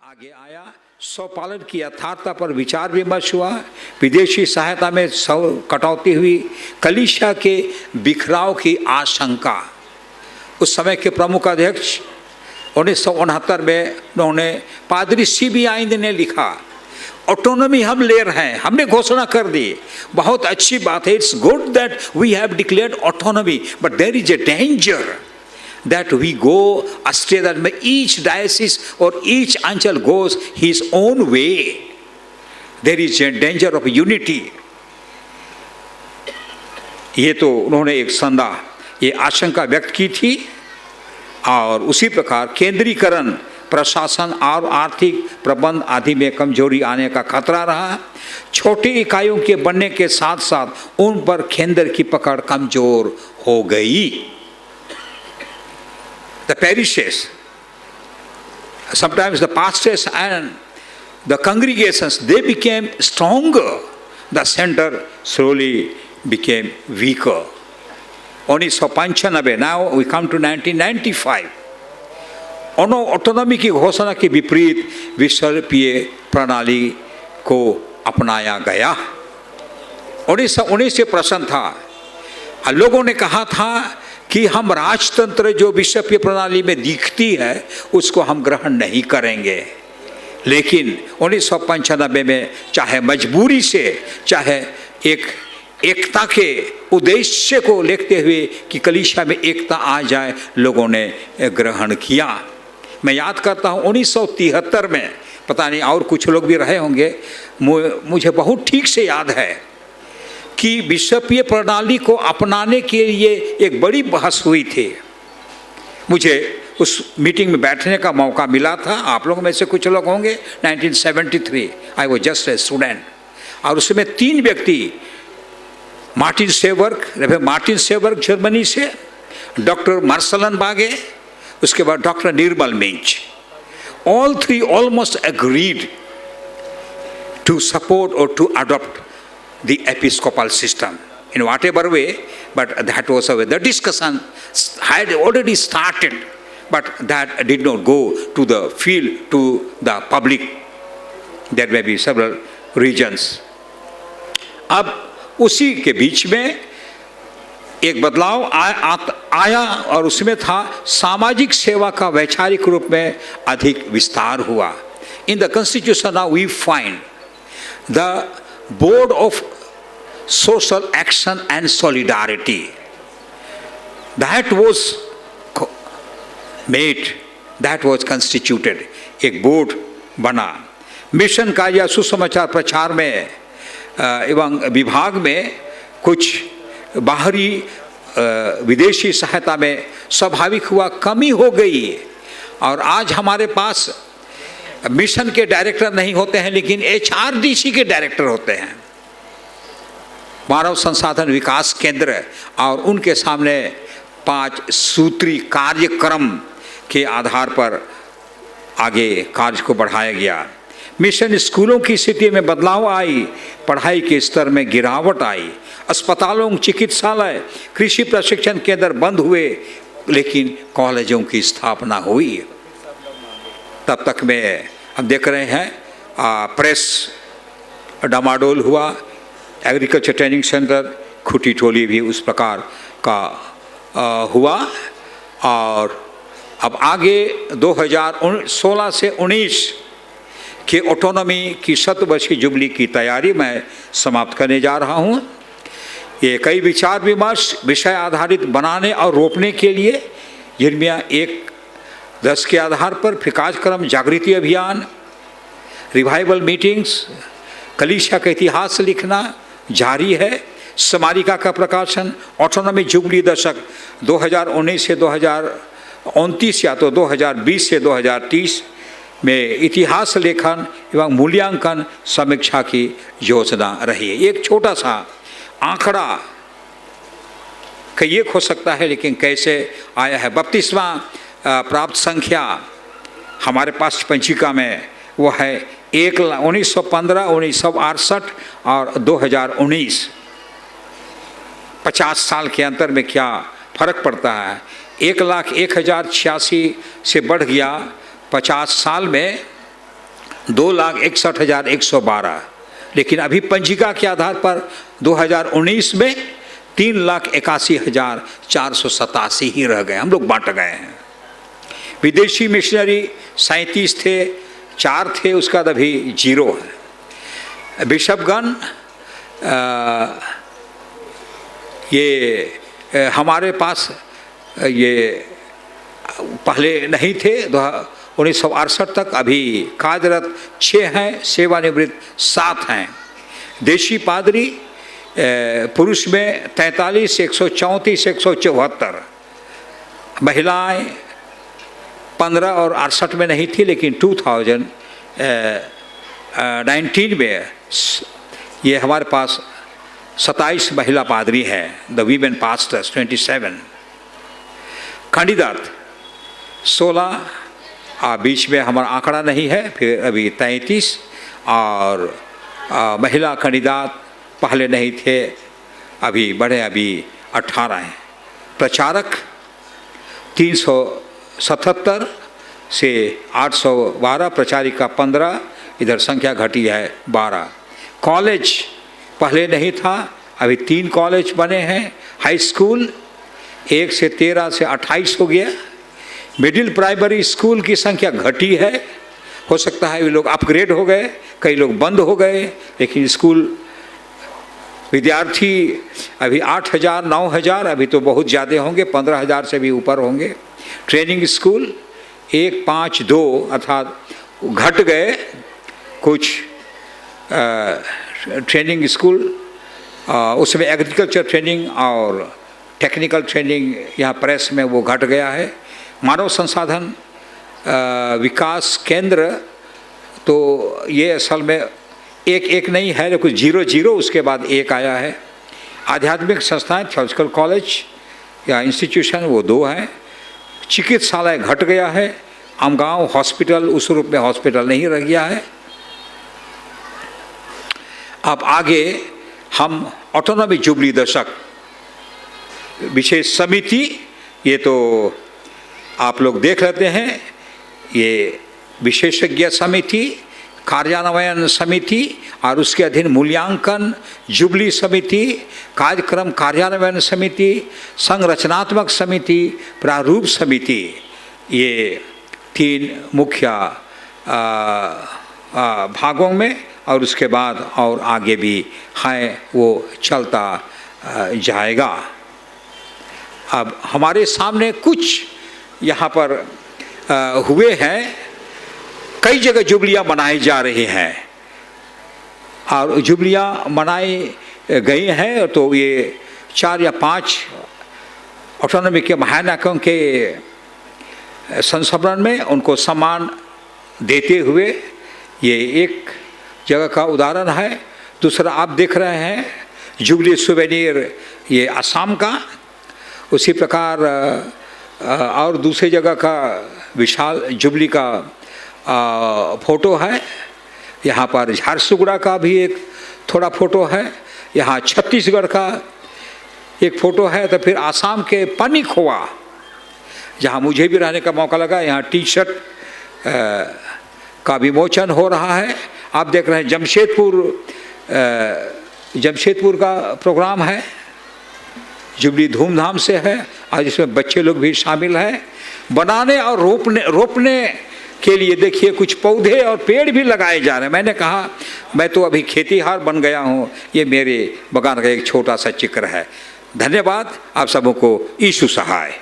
आगे आया, स्वपालन की यथार्थता पर विचार विमर्श हुआ, विदेशी सहायता में कटौती हुई, कलीसिया के बिखराव की आशंका। उस समय के प्रमुख अध्यक्ष 1969 में उन्होंने पादरी सीबी आइंद ने लिखा, ऑटोनॉमी हम ले रहे हैं, हमने घोषणा कर दी, बहुत अच्छी बात है, it's good that we have declared autonomy, but there is a danger that we go astray, that each diocese or each anchal goes his own way. There is a danger of unity. ये तो उन्होंने एक संदेह, ये आशंका व्यक्त की थी। और उसी प्रकार केंद्रीकरण, प्रशासन और आर्थिक प्रबंध आदि में कमजोरी आने का खतरा रहा। छोटी इकाइयों के बनने के साथ साथ उन पर केंद्र की पकड़ कमजोर हो गई। The parishes, sometimes the pastors and the congregations, they became stronger. The center slowly became weaker. 1995, now we come to 1995. Autonomy की घोषणा के विपरीत विश्वव्यापी प्रणाली को अपनाया गया। 1919 से प्रश्न था, लोगों ने कहा था कि हम राजतंत्र जो विश्वव्यापी प्रणाली में दिखती है उसको हम ग्रहण नहीं करेंगे। लेकिन 1995 में चाहे मजबूरी से, चाहे एक एकता के उद्देश्य को लेते हुए कि कलीसिया में एकता आ जाए, लोगों ने ग्रहण किया। मैं याद करता हूँ 1973 में, पता नहीं और कुछ लोग भी रहे होंगे, मुझे बहुत ठीक से याद है कि विश्वव्यापी प्रणाली को अपनाने के लिए एक बड़ी बहस हुई थी। मुझे उस मीटिंग में बैठने का मौका मिला था, आप लोगों में से कुछ लोग होंगे। 1973, I was just a student. और उसमें 3 व्यक्ति, मार्टिन सेवर्ग जर्मनी से, डॉक्टर मार्सलन बागे, उसके बाद doctor Nirmal Minz, all 3 almost agreed to support और to adopt the episcopal system in whatever way, but that was the discussion had already started, but that did not go to the field, to the public. There may be several reasons. अब उसी के बीच में एक बदलाव आया और उसमें था सामाजिक सेवा का वैचारिक रूप में अधिक विस्तार हुआ। In the constitution now we find the Board of Social Action and Solidarity. That was made, that was constituted. एक बोर्ड बना। मिशन कार्य या सुसमाचार प्रचार में एवं विभाग में कुछ बाहरी विदेशी सहायता में स्वाभाविक हुआ कमी हो गई। और आज हमारे पास मिशन के डायरेक्टर नहीं होते हैं, लेकिन HRDC के डायरेक्टर होते हैं, मानव संसाधन विकास केंद्र, और उनके सामने 5 सूत्री कार्यक्रम के आधार पर आगे कार्य को बढ़ाया गया। मिशन स्कूलों की स्थिति में बदलाव आई, पढ़ाई के स्तर में गिरावट आई, अस्पतालों, चिकित्सालय, कृषि प्रशिक्षण केंद्र बंद हुए, लेकिन कॉलेजों की स्थापना हुई। तब तक में हम देख रहे हैं प्रेस डामाडोल हुआ, एग्रीकल्चर ट्रेनिंग सेंटर खुटी टोली भी उस प्रकार का हुआ। और अब आगे 2016 से 19 के ऑटोनॉमी की 100 जुबली की तैयारी मैं समाप्त करने जा रहा हूँ। ये कई विचार विमर्श विषय आधारित बनाने और रोपने के लिए, जिनमें 1-10 के आधार पर फिर कार्यक्रम, जागृति अभियान, रिवाइवल मीटिंग्स, कलीसिया का इतिहास लिखना जारी है। स्मारिका का प्रकाशन, ऑटोनॉमी जुबली दशक 2019 से 2029 या तो 2020 से 2030 में इतिहास लेखन एवं मूल्यांकन समीक्षा की योजना रही है। एक छोटा सा आंकड़ा कई हो सकता है, लेकिन कैसे आया है। बपतिस्मा प्राप्त संख्या हमारे पास पंचिका में वो है 1915, 1968 और 2019। 50 साल के अंतर में क्या फर्क पड़ता है। 1,01,086 से बढ़ गया 50 साल में 2,61,112, लेकिन अभी पंजिका के आधार पर 2019 में 3,81,487 ही रह गए, हम लोग बांट गए हैं। विदेशी मिशनरी 37 थे, 4 थे, उसका अभी 0 है। बिशपगण ये हमारे पास ये पहले नहीं थे 1968 तक, अभी कार्यरत 6 हैं, सेवानिवृत्त 7 हैं। देशी पादरी पुरुष में 43, 134, 174, महिलाएं 15 और 68 में नहीं थी, लेकिन 2019 में ये हमारे पास 27 महिला पादरी हैं, द वीमेन पास्टर्स 27। कैंडिडेट 16, बीच में हमारा आंकड़ा नहीं है, फिर अभी 33, और महिला कैंडिडेट पहले नहीं थे, अभी बढ़े, अभी 18 हैं। प्रचारक 377 से 812, प्रचारिका 15, इधर संख्या घटी है 12। कॉलेज पहले नहीं था, अभी 3 कॉलेज बने हैं। हाई स्कूल 1 से 13 से 28 हो गया। मिडिल प्राइमरी स्कूल की संख्या घटी है, हो सकता है वे लोग अपग्रेड हो गए, कई लोग बंद हो गए, लेकिन स्कूल विद्यार्थी अभी 8,000, 9,000, अभी तो बहुत ज़्यादा होंगे, 15,000 से भी ऊपर होंगे। ट्रेनिंग स्कूल 1, 5, 2 अर्थात घट गए कुछ ट्रेनिंग स्कूल, उसमें एग्रीकल्चर ट्रेनिंग और टेक्निकल ट्रेनिंग यहाँ प्रेस में वो घट गया है। मानव संसाधन विकास केंद्र तो ये असल में एक नहीं है, लेकिन 0 उसके बाद 1 आया है। आध्यात्मिक संस्थाएं, थियोलॉजिकल कॉलेज या इंस्टीट्यूशन वो 2 हैं। चिकित्सालय घट गया है। आमगांव हॉस्पिटल उस रूप में हॉस्पिटल नहीं रह गया है। अब आगे हम ऑटोनॉमी जुबली दशक विशेष समिति, ये तो आप लोग देख लेते हैं, ये विशेषज्ञ समिति, कार्यान्वयन समिति और उसके अधीन मूल्यांकन जुबली समिति, कार्यक्रम कार्यान्वयन समिति, संरचनात्मक समिति, प्रारूप समिति, ये 3 मुख्य भागों में, और उसके बाद और आगे भी है वो चलता जाएगा। अब हमारे सामने कुछ यहाँ पर हुए हैं, कई जगह जुबलियाँ मनाई जा रही हैं और जुबलियाँ मनाई गई हैं, तो ये 4 या 5 ऑटोनॉमी के महानायकों के संस्मरण में उनको सम्मान देते हुए ये एक जगह का उदाहरण है। दूसरा आप देख रहे हैं जुबली सुवेनियर, ये असम का, उसी प्रकार और दूसरी जगह का विशाल जुबली का फोटो है। यहाँ पर झारसुगुड़ा का भी एक थोड़ा फोटो है, यहाँ छत्तीसगढ़ का एक फ़ोटो है, तो फिर आसाम के पनिखोवा जहाँ मुझे भी रहने का मौका लगा, यहाँ टी-शर्ट का विमोचन हो रहा है। आप देख रहे हैं जमशेदपुर का प्रोग्राम है, जुबली धूमधाम से है और इसमें बच्चे लोग भी शामिल हैं। बनाने और रोपने के लिए देखिए कुछ पौधे और पेड़ भी लगाए जा रहे हैं। मैंने कहा मैं तो अभी खेतीहार बन गया हूँ, ये मेरे बगान का एक छोटा सा चित्र है। धन्यवाद आप सबों को। यीशु सहाय।